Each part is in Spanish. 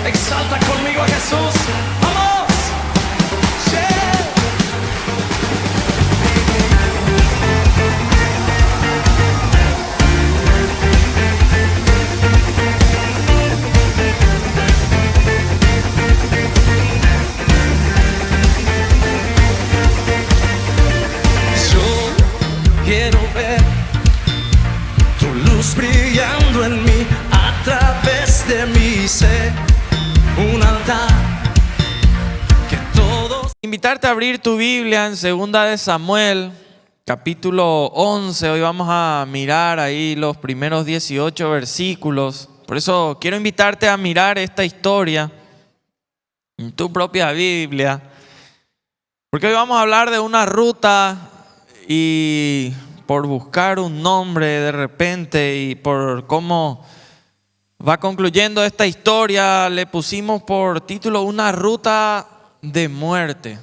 Exalta conmigo a Jesús. ¡Vamos! Yeah. Yo quiero ver tu luz brillando en mí, a través de mi ser, un altar que todos... Invitarte a abrir tu Biblia en 2 de Samuel, capítulo 11. Hoy vamos a mirar ahí los primeros 18 versículos. Por eso quiero invitarte a mirar esta historia en tu propia Biblia, porque hoy vamos a hablar de una ruta, y por buscar un nombre de repente y por cómo va concluyendo esta historia, le pusimos por título una ruta de muerte.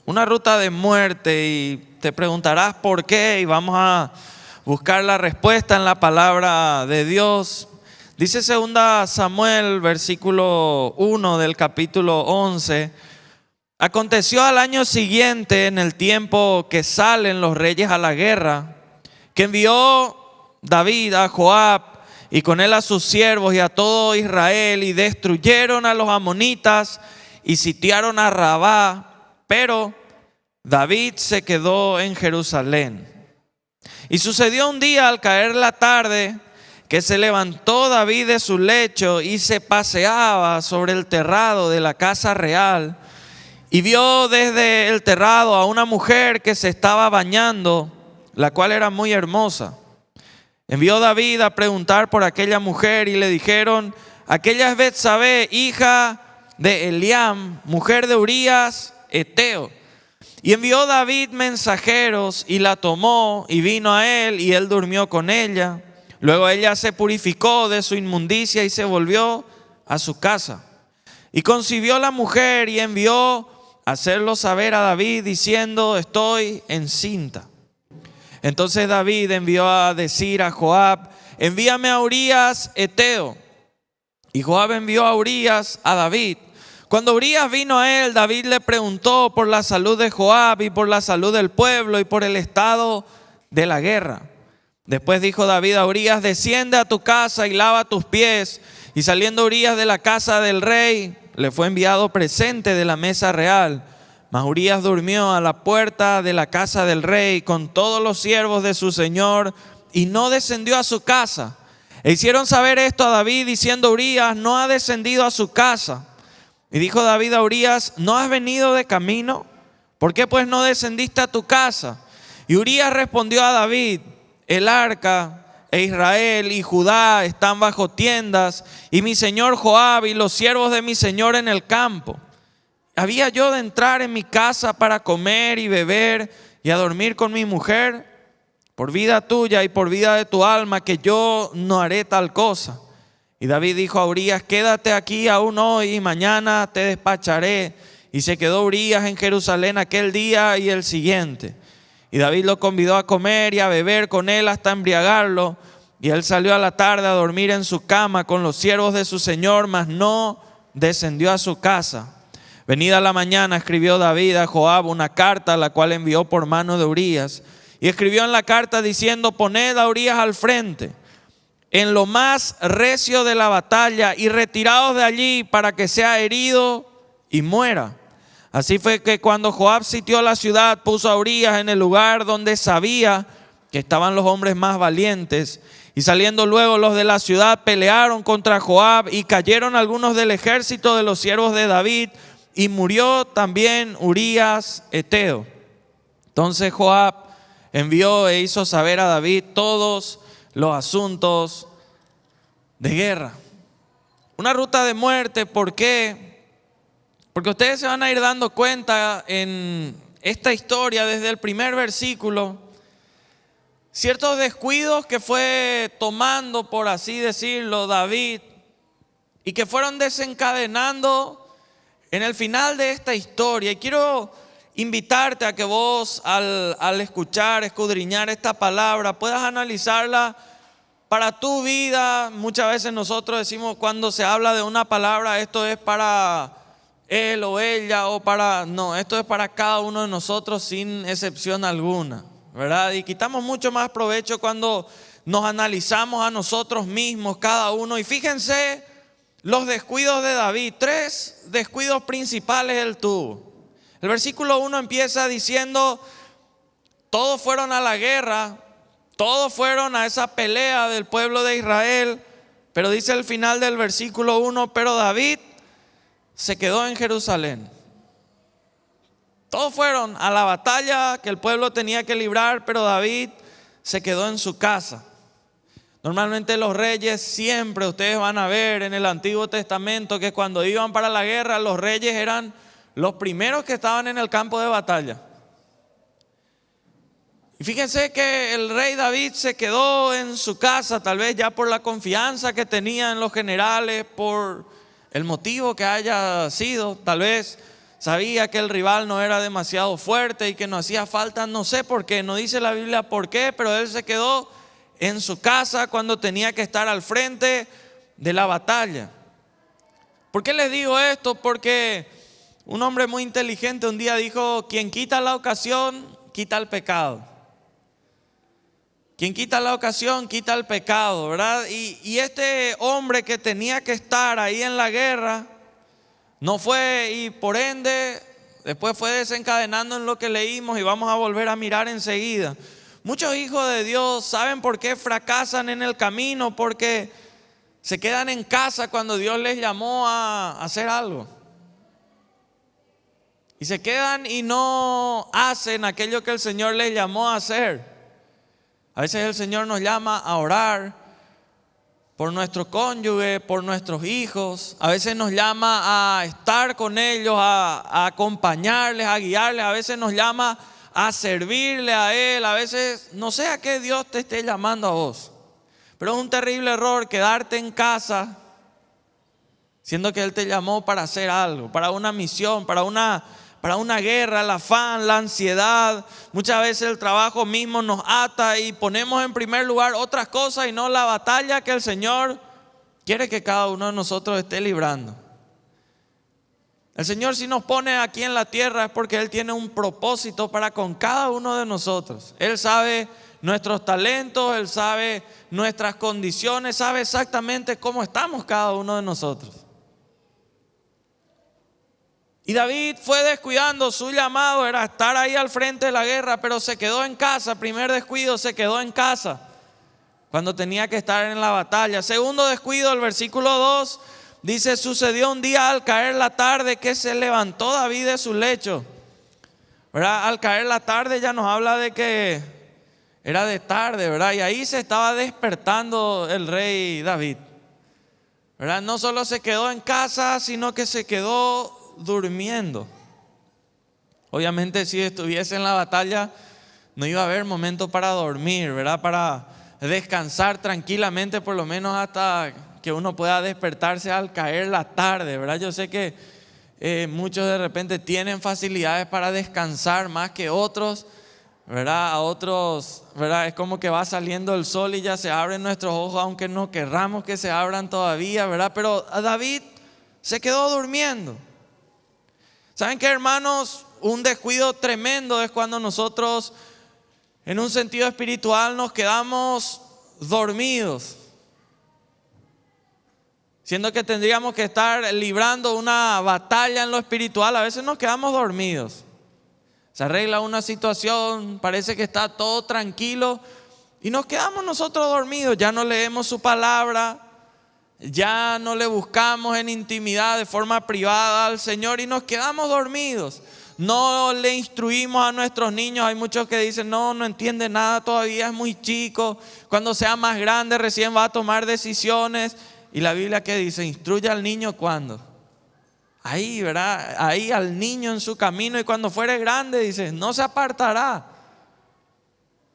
Una ruta de muerte, y te preguntarás por qué, y vamos a buscar la respuesta en la palabra de Dios. Dice 2 Samuel, versículo 1 del capítulo 11. Aconteció al año siguiente, en el tiempo que salen los reyes a la guerra, que envió David a Joab y con él a sus siervos y a todo Israel, y destruyeron a los amonitas y sitiaron a Rabá, pero David se quedó en Jerusalén. Y sucedió un día, al caer la tarde, que se levantó David de su lecho y se paseaba sobre el terrado de la casa real, y vio desde el terrado a una mujer que se estaba bañando, la cual era muy hermosa. Envió David a preguntar por aquella mujer, y le dijeron: aquella es Betsabé, hija de Eliam, mujer de Urías Eteo. Y envió David mensajeros, y la tomó, y vino a él, y él durmió con ella. Luego ella se purificó de su inmundicia y se volvió a su casa. Y concibió la mujer, y envió a hacerlo saber a David, diciendo: estoy encinta. Entonces David envió a decir a Joab: envíame a Urías Eteo. Y Joab envió a Urías a David. Cuando Urías vino a él, David le preguntó por la salud de Joab y por la salud del pueblo y por el estado de la guerra. Después dijo David a Urías: desciende a tu casa y lava tus pies. Y saliendo Urías de la casa del rey, le fue enviado presente de la mesa real. Mas Urías durmió a la puerta de la casa del rey con todos los siervos de su señor, y no descendió a su casa. E hicieron saber esto a David, diciendo: Urías no ha descendido a su casa. Y dijo David a Urías: ¿no has venido de camino? ¿Por qué pues no descendiste a tu casa? Y Urías respondió a David: el arca e Israel y Judá están bajo tiendas, y mi señor Joab y los siervos de mi señor en el campo. ¿Había yo de entrar en mi casa para comer y beber y a dormir con mi mujer? Por vida tuya y por vida de tu alma, que yo no haré tal cosa. Y David dijo a Urías: quédate aquí aún hoy, y mañana te despacharé. Y se quedó Urías en Jerusalén aquel día y el siguiente. Y David lo convidó a comer y a beber con él hasta embriagarlo. Y él salió a la tarde a dormir en su cama con los siervos de su señor, mas no descendió a su casa. Venida la mañana, escribió David a Joab una carta, la cual envió por mano de Urías. Y escribió en la carta diciendo: poned a Urías al frente, en lo más recio de la batalla, y retiraos de allí para que sea herido y muera. Así fue que cuando Joab sitió la ciudad, puso a Urías en el lugar donde sabía que estaban los hombres más valientes. Y saliendo luego los de la ciudad, pelearon contra Joab, y cayeron algunos del ejército de los siervos de David, y murió también Urías Eteo. Entonces Joab envió e hizo saber a David todos los asuntos de guerra. Una ruta de muerte, ¿por qué? Porque ustedes se van a ir dando cuenta en esta historia desde el primer versículo, ciertos descuidos que fue tomando, por así decirlo, David, y que fueron desencadenando en el final de esta historia. Y quiero invitarte a que vos al escuchar, escudriñar esta palabra, puedas analizarla para tu vida. Muchas veces nosotros decimos cuando se habla de una palabra, esto es para él o ella o para... No, esto es para cada uno de nosotros sin excepción alguna, ¿verdad? Y quitamos mucho más provecho cuando nos analizamos a nosotros mismos, cada uno. Y fíjense los descuidos de David. 3 descuidos principales él tuvo. El versículo 1 empieza diciendo: todos fueron a la guerra, todos fueron a esa pelea del pueblo de Israel. Pero dice al final del versículo 1: pero David se quedó en Jerusalén. Todos fueron a la batalla que el pueblo tenía que librar, pero David se quedó en su casa. Normalmente los reyes siempre, ustedes van a ver en el Antiguo Testamento que cuando iban para la guerra, los reyes eran los primeros que estaban en el campo de batalla. Y fíjense que el rey David se quedó en su casa, tal vez ya por la confianza que tenía en los generales, por el motivo que haya sido. Tal vez sabía que el rival no era demasiado fuerte y que no hacía falta, no sé por qué, no dice la Biblia por qué, pero él se quedó en su casa cuando tenía que estar al frente de la batalla. ¿Por qué les digo esto? Porque un hombre muy inteligente un día dijo: quien quita la ocasión, quita el pecado. Quien quita la ocasión, quita el pecado, ¿verdad? Y este hombre que tenía que estar ahí en la guerra, no fue, y por ende, después fue desencadenando en lo que leímos y vamos a volver a mirar enseguida. Muchos hijos de Dios saben por qué fracasan en el camino, porque se quedan en casa cuando Dios les llamó a hacer algo. Y se quedan y no hacen aquello que el Señor les llamó a hacer. A veces el Señor nos llama a orar por nuestro cónyuge, por nuestros hijos. A veces nos llama a estar con ellos, a acompañarles, a guiarles. A veces nos llama a servirle a Él. A veces no sé a qué Dios te esté llamando a vos. Pero es un terrible error quedarte en casa siendo que Él te llamó para hacer algo, para una misión, para una guerra. El afán, la ansiedad, muchas veces el trabajo mismo nos ata y ponemos en primer lugar otras cosas y no la batalla que el Señor quiere que cada uno de nosotros esté librando. El Señor, si nos pone aquí en la tierra, es porque Él tiene un propósito para con cada uno de nosotros. Él sabe nuestros talentos, Él sabe nuestras condiciones, sabe exactamente cómo estamos cada uno de nosotros. Y David fue descuidando, su llamado era estar ahí al frente de la guerra, pero se quedó en casa. Primer descuido, se quedó en casa cuando tenía que estar en la batalla. Segundo descuido, el versículo 2 dice: sucedió un día al caer la tarde que se levantó David de su lecho. ¿Verdad? Al caer la tarde ya nos habla de que era de tarde, ¿verdad? Y ahí se estaba despertando el rey David, ¿verdad? No solo se quedó en casa, sino que se quedó durmiendo. Obviamente si estuviese en la batalla no iba a haber momento para dormir, ¿verdad? Para descansar tranquilamente, por lo menos hasta que uno pueda despertarse al caer la tarde, ¿verdad? Yo sé que muchos de repente tienen facilidades para descansar más que otros, ¿verdad? A otros, ¿verdad? Es como que va saliendo el sol y ya se abren nuestros ojos, aunque no querramos que se abran todavía, ¿verdad? Pero David se quedó durmiendo. ¿Saben qué, hermanos? Un descuido tremendo es cuando nosotros, en un sentido espiritual, nos quedamos dormidos, siendo que tendríamos que estar librando una batalla en lo espiritual. A veces nos quedamos dormidos. Se arregla una situación, parece que está todo tranquilo y nos quedamos nosotros dormidos. Ya no leemos su palabra, ya no le buscamos en intimidad de forma privada al Señor y nos quedamos dormidos. No le instruimos a nuestros niños. Hay muchos que dicen: no entiende nada todavía, es muy chico, cuando sea más grande recién va a tomar decisiones. Y la Biblia, ¿qué dice? Instruye al niño ¿cuándo? Ahí, ¿verdad? Ahí al niño en su camino, y cuando fuere grande, dice, no se apartará.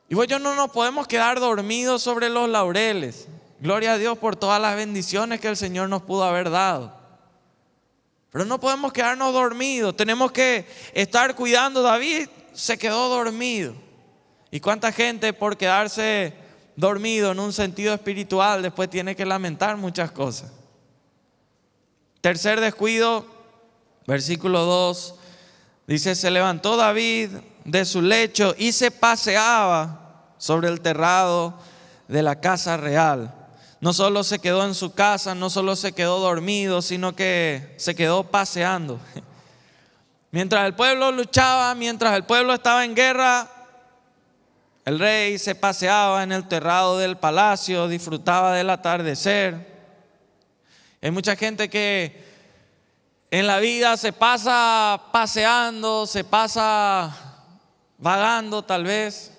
Y pues no nos podemos quedar dormidos sobre los laureles. Gloria a Dios por todas las bendiciones que el Señor nos pudo haber dado. Pero no podemos quedarnos dormidos. Tenemos que estar cuidando. David se quedó dormido. ¿Y cuánta gente por quedarse dormido en un sentido espiritual, después tiene que lamentar muchas cosas. Tercer descuido, versículo 2, dice: se levantó David de su lecho y se paseaba sobre el terrado de la casa real. No solo se quedó en su casa, no solo se quedó dormido, sino que se quedó paseando. Mientras el pueblo luchaba, mientras el pueblo estaba en guerra, el rey se paseaba en el terrado del palacio, disfrutaba del atardecer. Hay mucha gente que en la vida se pasa paseando, se pasa vagando tal vez,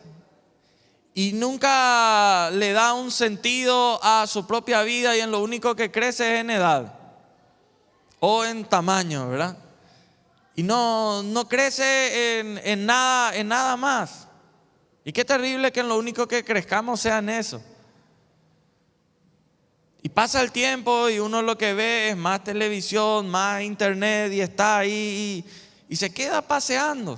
y nunca le da un sentido a su propia vida, y en lo único que crece es en edad o en tamaño, ¿verdad? Y no crece en nada más. Y qué terrible que en lo único que crezcamos sea en eso. Y pasa el tiempo y uno lo que ve es más televisión, más internet, y está ahí y se queda paseando.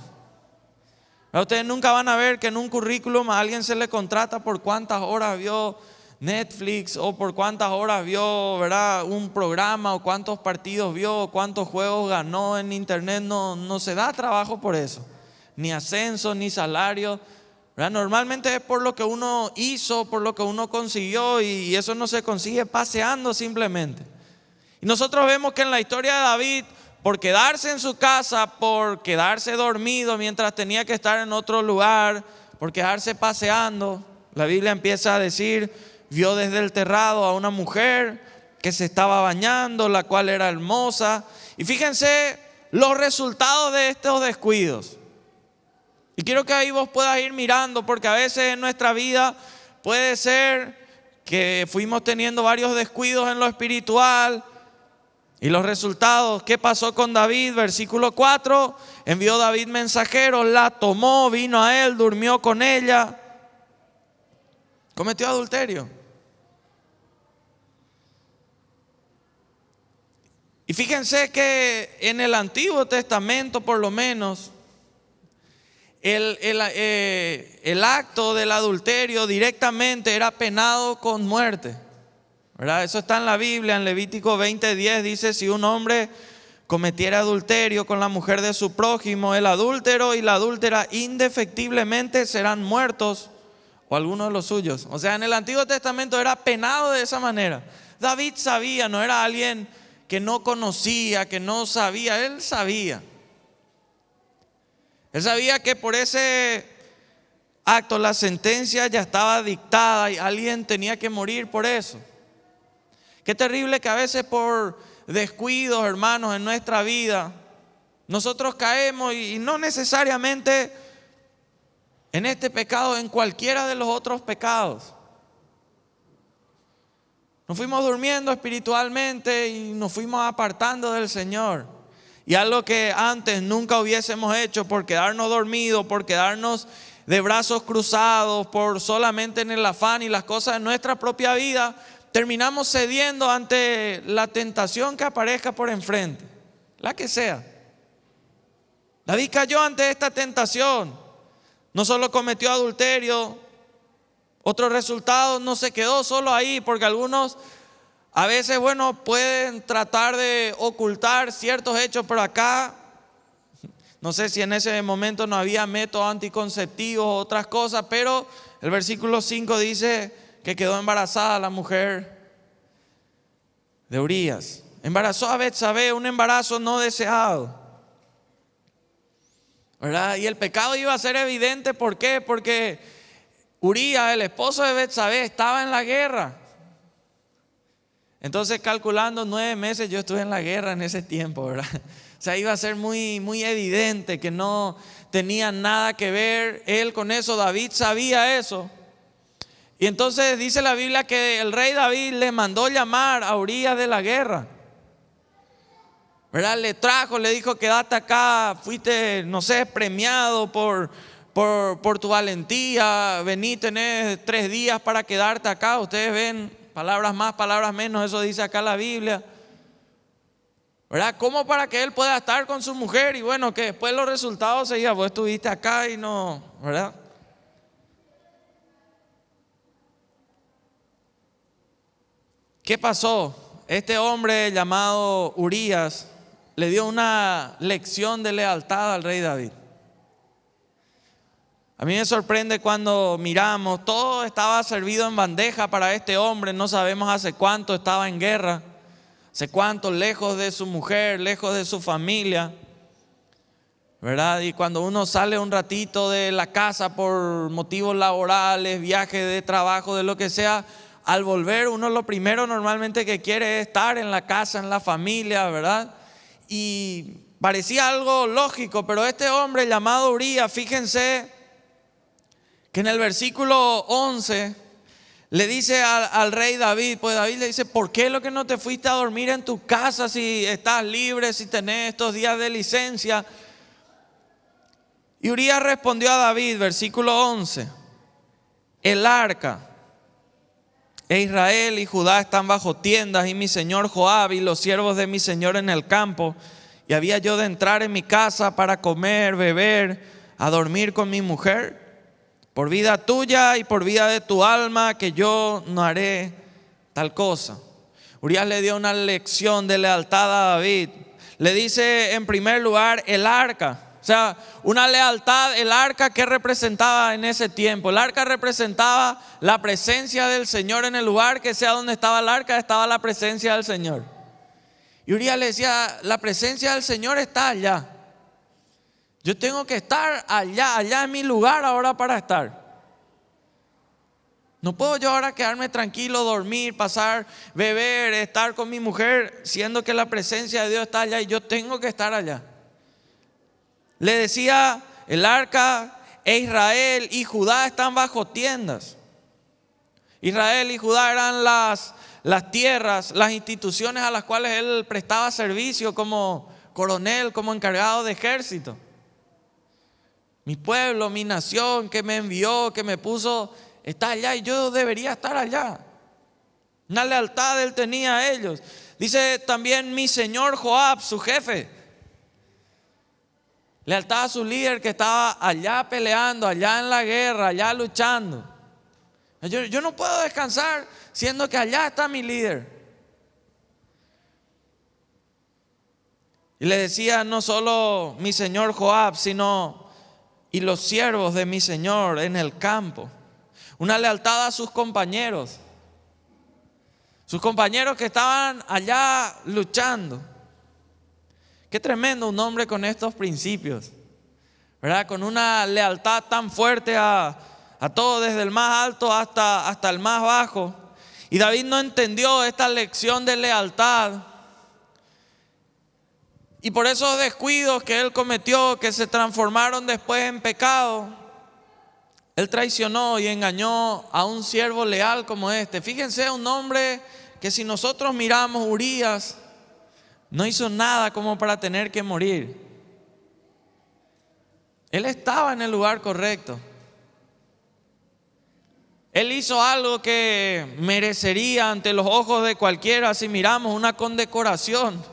Ustedes nunca van a ver que en un currículum a alguien se le contrata por cuántas horas vio Netflix, o por cuántas horas vio, ¿verdad?, un programa, o cuántos partidos vio, o cuántos juegos ganó en internet. No se da trabajo por eso, ni ascenso, ni salario, ¿verdad? Normalmente es por lo que uno hizo, por lo que uno consiguió, y eso no se consigue paseando simplemente. Y nosotros vemos que en la historia de David, por quedarse en su casa, por quedarse dormido mientras tenía que estar en otro lugar, por quedarse paseando, la Biblia empieza a decir: vio desde el terrado a una mujer que se estaba bañando, la cual era hermosa. Y fíjense los resultados de estos descuidos. Y quiero que ahí vos puedas ir mirando, porque a veces en nuestra vida puede ser que fuimos teniendo varios descuidos en lo espiritual. Y los resultados, ¿qué pasó con David? Versículo 4, envió David mensajeros, la tomó, vino a él, durmió con ella, cometió adulterio. Y fíjense que en el Antiguo Testamento, por lo menos, el acto del adulterio directamente era penado con muerte, ¿verdad? Eso está en la Biblia. En Levítico 20:10 dice: si un hombre cometiera adulterio con la mujer de su prójimo, el adúltero y la adúltera indefectiblemente serán muertos, o alguno de los suyos. O sea, en el Antiguo Testamento era penado de esa manera. David sabía, no era alguien que no conocía, que no sabía. Él sabía. Él sabía que por ese acto la sentencia ya estaba dictada y alguien tenía que morir por eso. Qué terrible que a veces por descuidos, hermanos, en nuestra vida, nosotros caemos, y no necesariamente en este pecado, en cualquiera de los otros pecados. Nos fuimos durmiendo espiritualmente y nos fuimos apartando del Señor. Y algo que antes nunca hubiésemos hecho, por quedarnos dormidos, por quedarnos de brazos cruzados, por solamente en el afán y las cosas de nuestra propia vida, terminamos cediendo ante la tentación que aparezca por enfrente, la que sea. David cayó ante esta tentación. No solo cometió adulterio, otro resultado, no se quedó solo ahí, porque algunos a veces, pueden tratar de ocultar ciertos hechos, pero acá, no sé si en ese momento no había métodos anticonceptivos o otras cosas, pero el versículo 5 dice que quedó embarazada la mujer de Urías. Embarazó a Betsabé, un embarazo no deseado, ¿verdad? Y el pecado iba a ser evidente. ¿Por qué? Porque Urías, el esposo de Betsabé, estaba en la guerra. Entonces, calculando 9 meses, yo estuve en la guerra en ese tiempo, ¿verdad? O sea, iba a ser muy, muy evidente que no tenía nada que ver él con eso. David sabía eso. Y entonces dice la Biblia que el rey David le mandó llamar a Urías de la guerra, ¿verdad? Le trajo, le dijo: quédate acá, fuiste, no sé, premiado por tu valentía, vení, tenés 3 días para quedarte acá. Ustedes ven, palabras más, palabras menos, eso dice acá la Biblia, ¿verdad? Como para que él pueda estar con su mujer, y que después los resultados se digan: vos estuviste acá y no, ¿verdad? ¿Qué pasó? Este hombre llamado Urías le dio una lección de lealtad al rey David. A mí me sorprende cuando miramos, todo estaba servido en bandeja para este hombre, no sabemos hace cuánto estaba en guerra, hace cuánto lejos de su mujer, lejos de su familia, ¿verdad? Y cuando uno sale un ratito de la casa por motivos laborales, viajes de trabajo, de lo que sea, al volver uno lo primero normalmente que quiere es estar en la casa, en la familia, ¿verdad? Y parecía algo lógico, pero este hombre llamado Urías, fíjense que en el versículo 11 le dice al rey David, pues David le dice, ¿por qué lo que no te fuiste a dormir en tu casa si estás libre, si tenés estos días de licencia? Y Urías respondió a David, versículo 11, el arca e Israel y Judá están bajo tiendas y mi señor Joab y los siervos de mi señor en el campo, y había yo de entrar en mi casa para comer, beber, a dormir con mi mujer. Por vida tuya y por vida de tu alma, que yo no haré tal cosa. Urías le dio una lección de lealtad a David. Le dice en primer lugar el arca. O sea, una lealtad, el arca que representaba en ese tiempo. El arca representaba la presencia del Señor en el lugar que sea donde estaba el arca, estaba la presencia del Señor. Y Urías le decía, la presencia del Señor está allá. Yo tengo que estar allá en mi lugar ahora para estar. No puedo yo ahora quedarme tranquilo, dormir, pasar, beber, estar con mi mujer, siendo que la presencia de Dios está allá y yo tengo que estar allá. Le decía, el arca e Israel y Judá están bajo tiendas. Israel y Judá eran las tierras, las instituciones a las cuales él prestaba servicio como coronel, como encargado de ejército. Mi pueblo, mi nación que me envió, que me puso, está allá y yo debería estar allá. Una lealtad él tenía a ellos. Dice también mi señor Joab, su jefe. Lealtad a su líder que estaba allá peleando, allá en la guerra, allá luchando. Yo no puedo descansar siendo que allá está mi líder. Y le decía no solo mi señor Joab, sino y los siervos de mi señor en el campo. Una lealtad a sus compañeros. Sus compañeros que estaban allá luchando. Qué tremendo un hombre con estos principios, ¿verdad? Con una lealtad tan fuerte a todo, desde el más alto hasta el más bajo. Y David no entendió esta lección de lealtad. Y por esos descuidos que él cometió, que se transformaron después en pecado, él traicionó y engañó a un siervo leal como este. Fíjense, un hombre que si nosotros miramos, Urías no hizo nada como para tener que morir. Él estaba en el lugar correcto. Él hizo algo que merecería ante los ojos de cualquiera, si miramos, una condecoración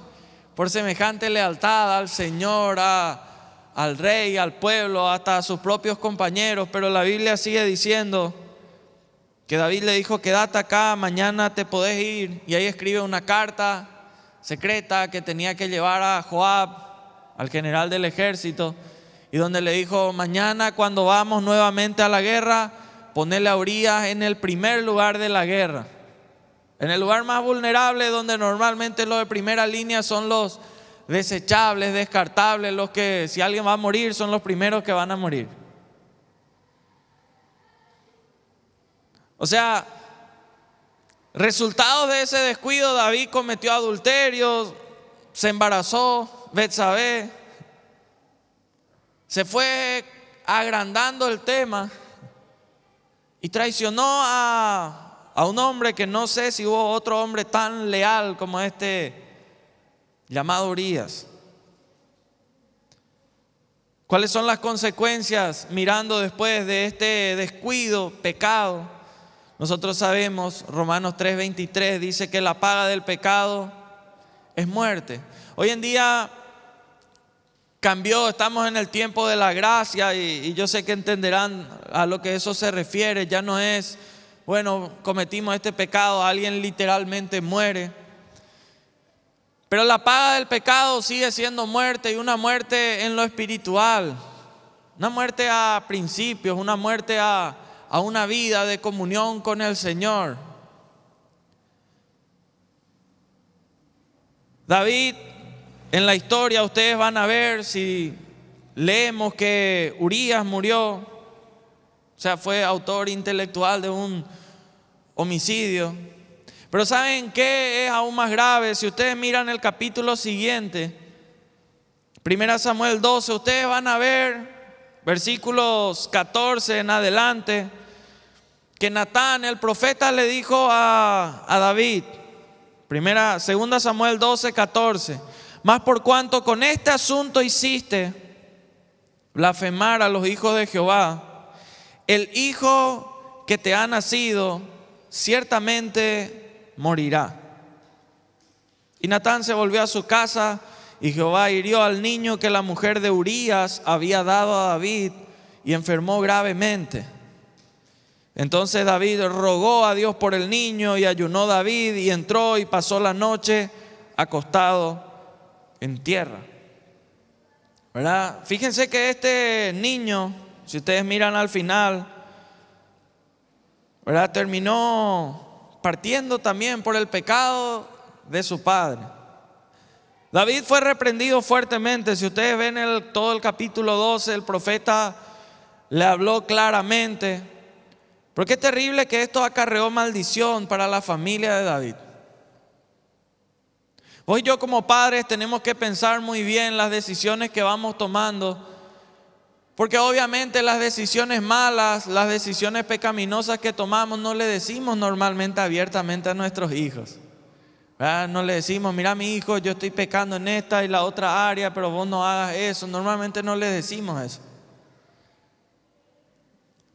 por semejante lealtad al Señor, al rey, al pueblo, hasta a sus propios compañeros. Pero la Biblia sigue diciendo que David le dijo, quédate acá, mañana te podés ir. Y ahí escribe una carta secreta que tenía que llevar a Joab, al general del ejército, y donde le dijo, mañana cuando vamos nuevamente a la guerra, ponele a Urías en el primer lugar de la guerra. En el lugar más vulnerable, donde normalmente los de primera línea son los desechables, descartables, los que si alguien va a morir son los primeros que van a morir. O sea, resultados de ese descuido, David cometió adulterio, se embarazó, Betsabé, se fue agrandando el tema y traicionó a un hombre que no sé si hubo otro hombre tan leal como este llamado Urías. ¿Cuáles son las consecuencias mirando después de este descuido, pecado? Nosotros sabemos, Romanos 3:23 dice que la paga del pecado es muerte. Hoy en día cambió, estamos en el tiempo de la gracia y yo sé que entenderán a lo que eso se refiere. Ya no es bueno, cometimos este pecado, alguien literalmente muere. Pero la paga del pecado sigue siendo muerte, y una muerte en lo espiritual. Una muerte a principios, una muerte a una vida de comunión con el Señor. David, en la historia ustedes van a ver, si leemos que Urías murió, o sea, fue autor intelectual de un homicidio. Pero ¿saben qué es aún más grave? Si ustedes miran el capítulo siguiente, 1 Samuel 12, ustedes van a ver, versículos 14 en adelante, que Natán, el profeta, le dijo a David, 2 Samuel 12, 14, mas por cuanto con este asunto hiciste blasfemar a los hijos de Jehová, el hijo que te ha nacido ciertamente morirá. Y Natán se volvió a su casa, y Jehová hirió al niño que la mujer de Urías había dado a David, y enfermó gravemente. Entonces David rogó a Dios por el niño, y ayunó David, y entró y pasó la noche acostado en tierra. ¿Verdad? Fíjense que este niño, si ustedes miran al final, ¿verdad?, terminó partiendo también por el pecado de su padre. David fue reprendido fuertemente. Si ustedes ven todo el capítulo 12, el profeta le habló claramente. Pero qué terrible que esto acarreó maldición para la familia de David. Hoy yo como padres tenemos que pensar muy bien las decisiones que vamos tomando, porque obviamente las decisiones malas, las decisiones pecaminosas que tomamos no le decimos normalmente abiertamente a nuestros hijos. ¿Verdad? No le decimos, mira mi hijo, yo estoy pecando en esta y la otra área, pero vos no hagas eso. Normalmente no le decimos eso.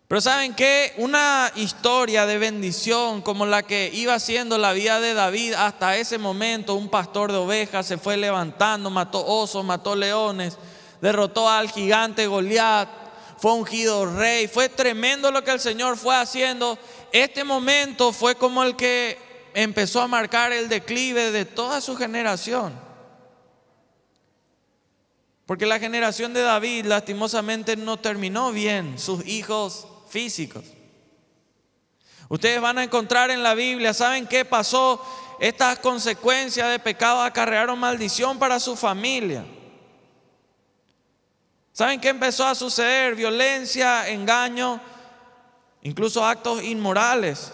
Pero ¿saben qué? Una historia de bendición como la que iba siendo la vida de David hasta ese momento, un pastor de ovejas se fue levantando, mató osos, mató leones, derrotó al gigante Goliat, fue ungido rey, fue tremendo lo que el Señor fue haciendo. Este momento fue como el que empezó a marcar el declive de toda su generación. Porque la generación de David lastimosamente no terminó bien, sus hijos físicos. Ustedes van a encontrar en la Biblia, ¿saben qué pasó? Estas consecuencias de pecado acarrearon maldición para su familia. ¿Saben qué empezó a suceder? Violencia, engaño, incluso actos inmorales.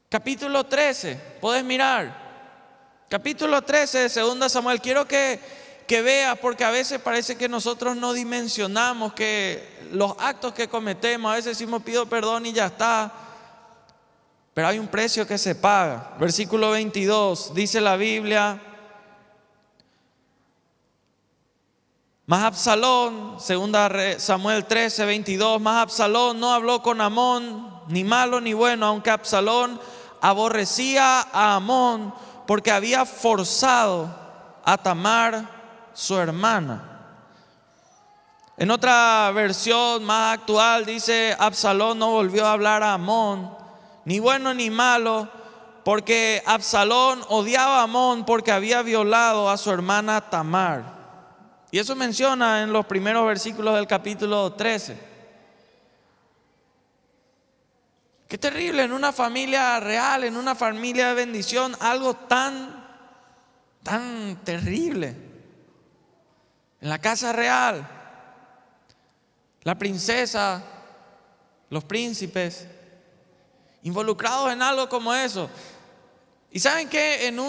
Capítulo 13, puedes mirar. Capítulo 13 de 2 Samuel. Quiero que veas, porque a veces parece que nosotros no dimensionamos que los actos que cometemos, a veces decimos pido perdón y ya está. Pero hay un precio que se paga. Versículo 22, dice la Biblia: mas Absalón, 2 Samuel 13, 22, mas Absalón no habló con Amón, ni malo ni bueno, aunque Absalón aborrecía a Amón porque había forzado a Tamar, su hermana. En otra versión más actual dice: Absalón no volvió a hablar a Amón, ni bueno ni malo, porque Absalón odiaba a Amón porque había violado a su hermana Tamar. Y eso menciona en los primeros versículos del capítulo 13. Qué terrible en una familia real, en una familia de bendición, algo tan terrible. En la casa real, la princesa, los príncipes, involucrados en algo como eso. Y saben que en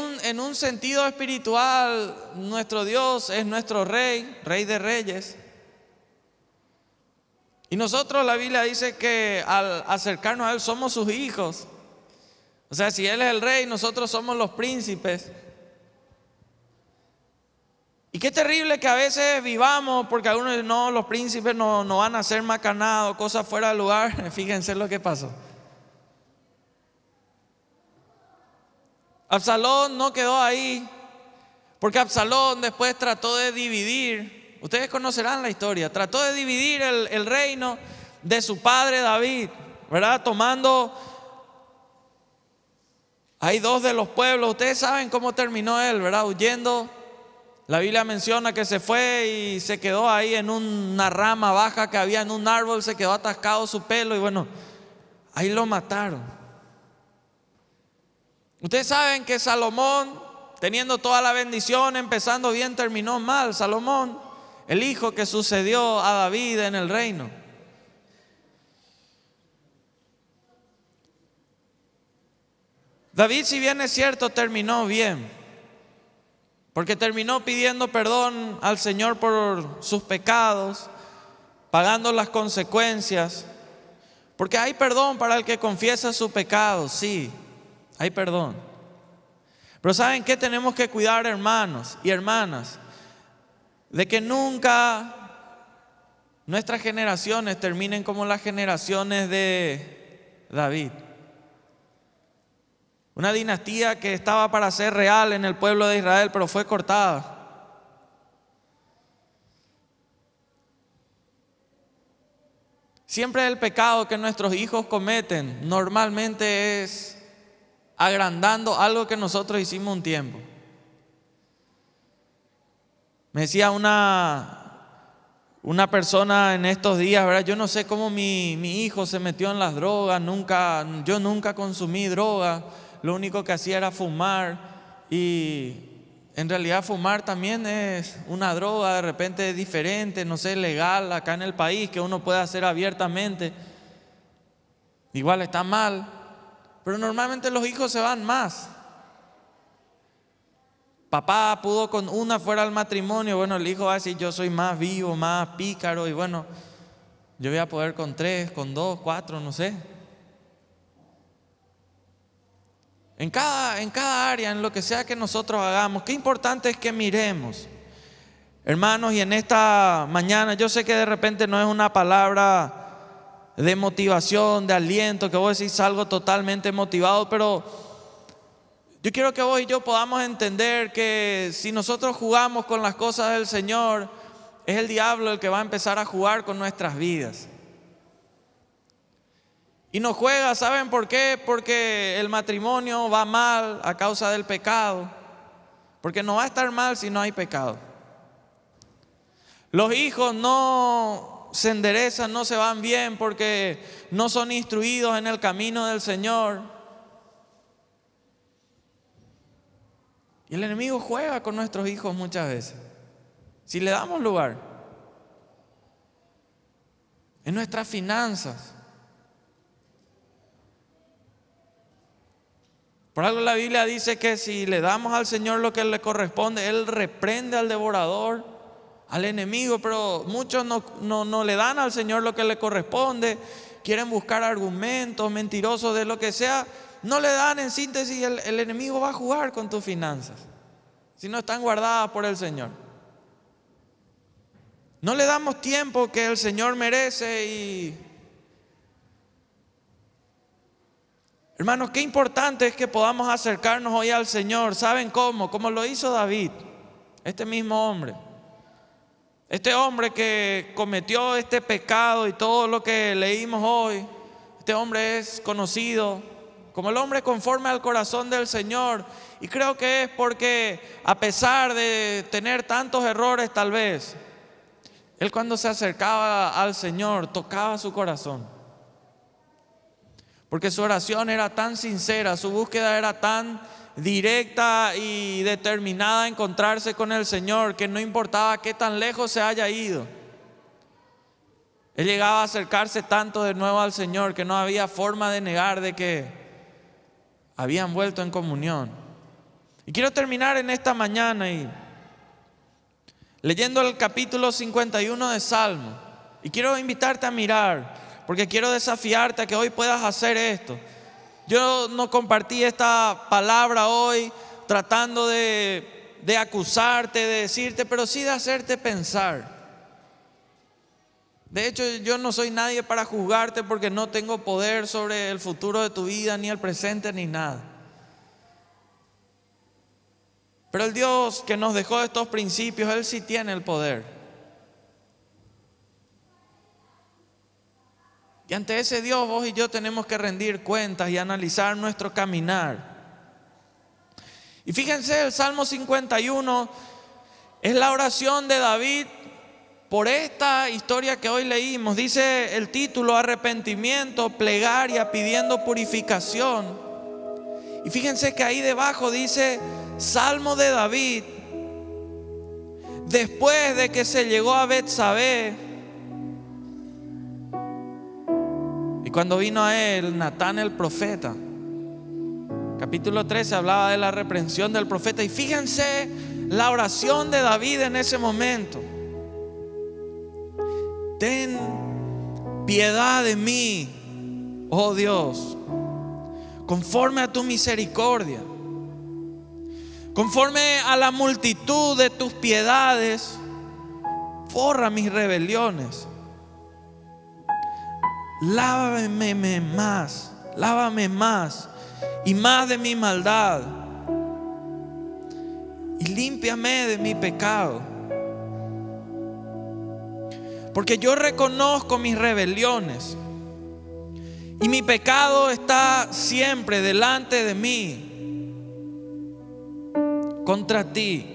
un sentido espiritual, nuestro Dios es nuestro Rey, Rey de Reyes. Y nosotros, la Biblia dice que al acercarnos a Él somos sus hijos. O sea, si Él es el Rey, nosotros somos los príncipes. Y qué terrible que a veces vivamos, porque algunos dicen, no, los príncipes no van a ser macanados, cosas fuera de lugar. Fíjense lo que pasó. Absalón no quedó ahí, porque Absalón después trató de dividir. Ustedes conocerán la historia. Trató de dividir el reino de su padre David, ¿verdad? Tomando, hay dos de los pueblos, ustedes saben cómo terminó él, ¿verdad? Huyendo. La Biblia menciona que se fue y se quedó ahí en una rama baja que había en un árbol, se quedó atascado su pelo y bueno, ahí lo mataron. Ustedes saben que Salomón, teniendo toda la bendición, empezando bien, terminó mal. Salomón, el hijo que sucedió a David en el reino. David, si bien es cierto, terminó bien, porque terminó pidiendo perdón al Señor por sus pecados, pagando las consecuencias. Porque hay perdón para el que confiesa su pecado, sí, hay perdón. Pero ¿saben qué tenemos que cuidar, hermanos y hermanas? De que nunca nuestras generaciones terminen como las generaciones de David. Una dinastía que estaba para ser real en el pueblo de Israel, pero fue cortada. Siempre el pecado que nuestros hijos cometen normalmente es agrandando algo que nosotros hicimos un tiempo. Me decía una persona en estos días, ¿verdad? Yo no sé cómo mi hijo se metió en las drogas, yo nunca consumí droga. Lo único que hacía era fumar y en realidad fumar también es una droga de repente diferente, no sé, legal acá en el país, que uno puede hacer abiertamente. Igual está mal, pero normalmente los hijos se van más. Papá pudo con una fuera del matrimonio, bueno, el hijo va a decir yo soy más vivo, más pícaro y bueno, yo voy a poder con 3, con 2, 4, no sé. En cada área, en lo que sea que nosotros hagamos, qué importante es que miremos. Hermanos, y en esta mañana, yo sé que de repente no es una palabra de motivación, de aliento, que vos decís algo totalmente motivado, pero yo quiero que vos y yo podamos entender que si nosotros jugamos con las cosas del Señor, es el diablo el que va a empezar a jugar con nuestras vidas. Y no juega, ¿saben por qué? Porque el matrimonio va mal a causa del pecado. Porque no va a estar mal si no hay pecado. Los hijos no se enderezan, no se van bien porque no son instruidos en el camino del Señor. Y el enemigo juega con nuestros hijos muchas veces, si le damos lugar. En nuestras finanzas. Por algo la Biblia dice que si le damos al Señor lo que le corresponde, Él reprende al devorador, al enemigo, pero muchos no le dan al Señor lo que le corresponde, quieren buscar argumentos mentirosos de lo que sea, no le dan. En síntesis, el enemigo va a jugar con tus finanzas, si no están guardadas por el Señor. No le damos tiempo que el Señor merece y... Hermanos, qué importante es que podamos acercarnos hoy al Señor. ¿Saben cómo? Como lo hizo David, este mismo hombre. Este hombre que cometió este pecado y todo lo que leímos hoy. Este hombre es conocido como el hombre conforme al corazón del Señor. Y creo que es porque a pesar de tener tantos errores tal vez, él cuando se acercaba al Señor tocaba su corazón. Porque su oración era tan sincera, su búsqueda era tan directa y determinada a encontrarse con el Señor, que no importaba qué tan lejos se haya ido. Él llegaba a acercarse tanto de nuevo al Señor que no había forma de negar de que habían vuelto en comunión. Y quiero terminar en esta mañana y leyendo el capítulo 51 de Salmo. Y quiero invitarte a mirar, porque quiero desafiarte a que hoy puedas hacer esto. Yo no compartí esta palabra hoy tratando de acusarte, de decirte, pero sí de hacerte pensar. De hecho, yo no soy nadie para juzgarte porque no tengo poder sobre el futuro de tu vida, ni el presente, ni nada. Pero el Dios que nos dejó estos principios, Él sí tiene el poder. Y ante ese Dios vos y yo tenemos que rendir cuentas y analizar nuestro caminar. Y fíjense, el Salmo 51 es la oración de David por esta historia que hoy leímos. Dice el título: arrepentimiento, plegaria, pidiendo purificación. Y fíjense que ahí debajo dice Salmo de David, después de que se llegó a Betsabé. Y cuando vino a él Natán el profeta, capítulo 13 hablaba de la reprensión del profeta. Y fíjense la oración de David en ese momento: ten piedad de mí, oh Dios, conforme a tu misericordia, conforme a la multitud de tus piedades, borra mis rebeliones. Lávame más y más de mi maldad, y límpiame de mi pecado. Porque yo reconozco mis rebeliones y mi pecado está siempre delante de mí. Contra ti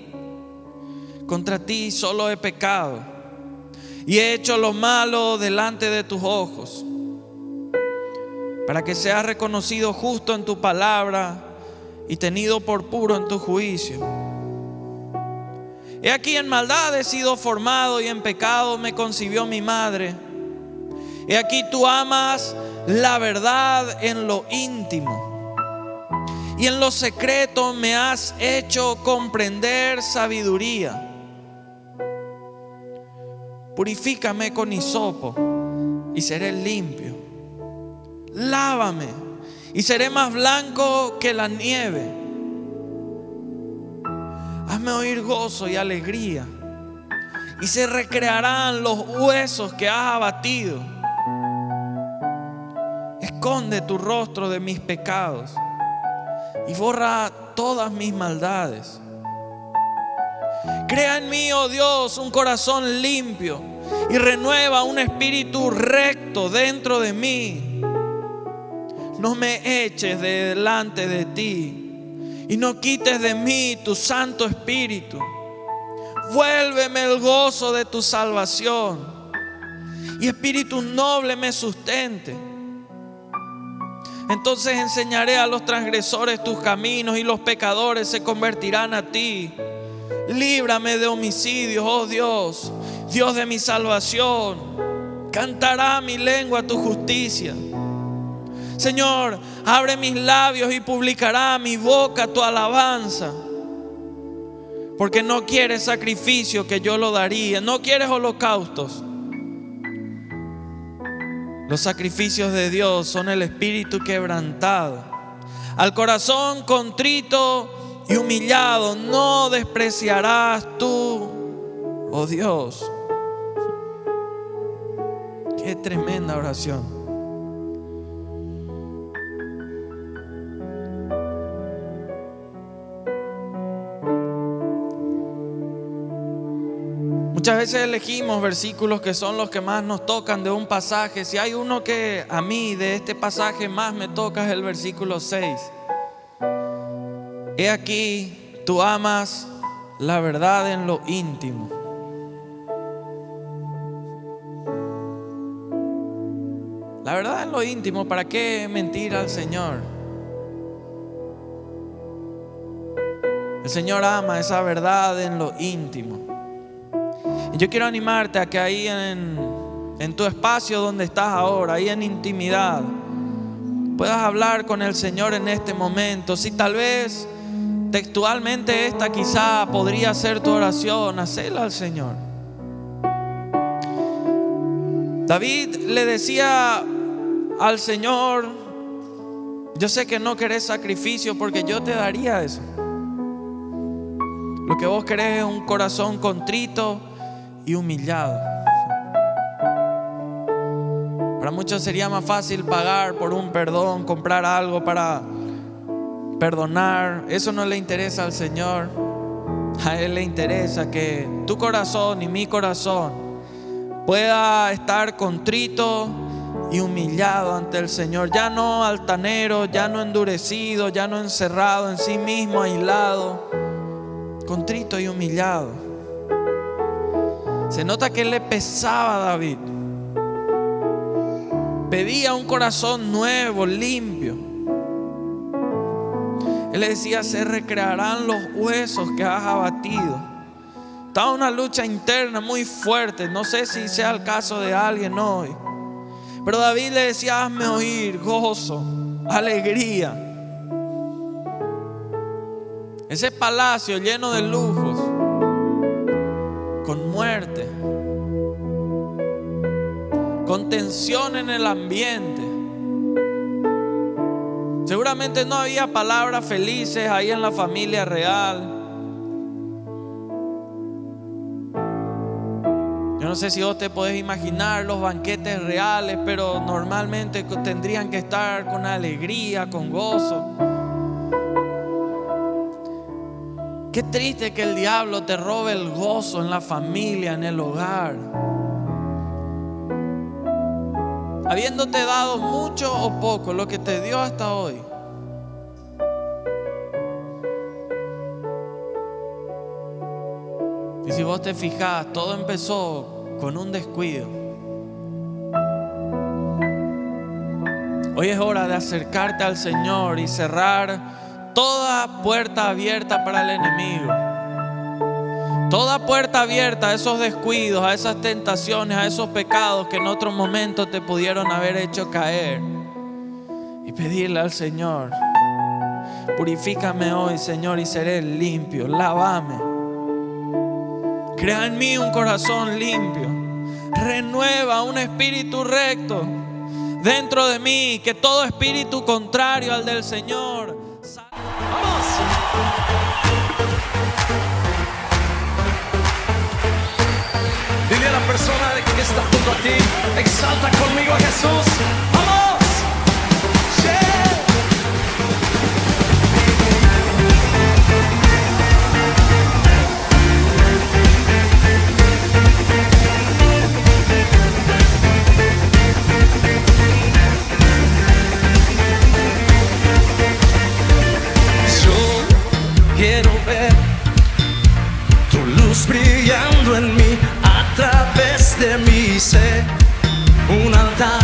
solo he pecado y he hecho lo malo delante de tus ojos, para que seas reconocido justo en tu palabra y tenido por puro en tu juicio. He aquí, en maldad he sido formado y en pecado me concibió mi madre. He aquí, tú amas la verdad en lo íntimo, y en lo secreto me has hecho comprender sabiduría. Purifícame con hisopo y seré limpio. Lávame y seré más blanco que la nieve. Hazme oír gozo y alegría, y se recrearán los huesos que has abatido. Esconde tu rostro de mis pecados y borra todas mis maldades. Crea en mí, oh Dios, un corazón limpio, y renueva un espíritu recto dentro de mí. No me eches de delante de ti, y no quites de mí tu Santo Espíritu. Vuélveme el gozo de tu salvación, y espíritu noble me sustente. Entonces enseñaré a los transgresores tus caminos, y los pecadores se convertirán a ti. Líbrame de homicidios, oh Dios, Dios de mi salvación. Cantará mi lengua tu justicia. Señor, abre mis labios y publicará mi boca tu alabanza. Porque no quieres sacrificio, que yo lo daría. No quieres holocaustos. Los sacrificios de Dios son el espíritu quebrantado. Al corazón contrito y humillado no despreciarás tú, oh Dios. Qué tremenda oración. Muchas veces elegimos versículos que son los que más nos tocan de un pasaje. Si hay uno que a mí de este pasaje más me toca, es el versículo 6. He aquí, tú amas la verdad en lo íntimo. La verdad en lo íntimo, ¿para qué mentir al Señor? El Señor ama esa verdad en lo íntimo. Y yo quiero animarte a que ahí en tu espacio donde estás ahora, ahí en intimidad, puedas hablar con el Señor en este momento. Si tal vez textualmente esta quizá podría ser tu oración, hacela al Señor. David le decía al Señor: yo sé que no querés sacrificio, porque yo te daría eso. Lo que vos querés es un corazón contrito y humillado. Para muchos sería más fácil pagar por un perdón, comprar algo para perdonar. Eso no le interesa al Señor. A Él le interesa que tu corazón y mi corazón pueda estar contrito y humillado ante el Señor. Ya no altanero, ya no endurecido, ya no encerrado en sí mismo, aislado. Contrito y humillado. Se nota que le pesaba a David. Pedía un corazón nuevo, limpio. Él le decía: se recrearán los huesos que has abatido. Estaba una lucha interna muy fuerte. No sé si sea el caso de alguien hoy. Pero David le decía: hazme oír gozo, alegría. Ese palacio lleno de lujos, con muerte, con tensión en el ambiente. Seguramente no había palabras felices ahí en la familia real. Yo no sé si vos te podés imaginar los banquetes reales, pero normalmente tendrían que estar con alegría, con gozo. Qué triste que el diablo te robe el gozo en la familia, en el hogar. Habiéndote dado mucho o poco, lo que te dio hasta hoy. Y si vos te fijás, todo empezó con un descuido. Hoy es hora de acercarte al Señor y cerrar toda puerta abierta para el enemigo. Toda puerta abierta a esos descuidos, a esas tentaciones, a esos pecados que en otro momento te pudieron haber hecho caer. Y pedirle al Señor: purifícame hoy, Señor, y seré limpio. Lávame. Crea en mí un corazón limpio. Renueva un espíritu recto dentro de mí. Que todo espíritu contrario al del Señor. ¡Vamos! Dile a la persona que está junto a ti: exalta conmigo a Jesús. ¡Vamos! Yeah. Yo quiero ver tu luz brillando en mí. A través de mí sé un altar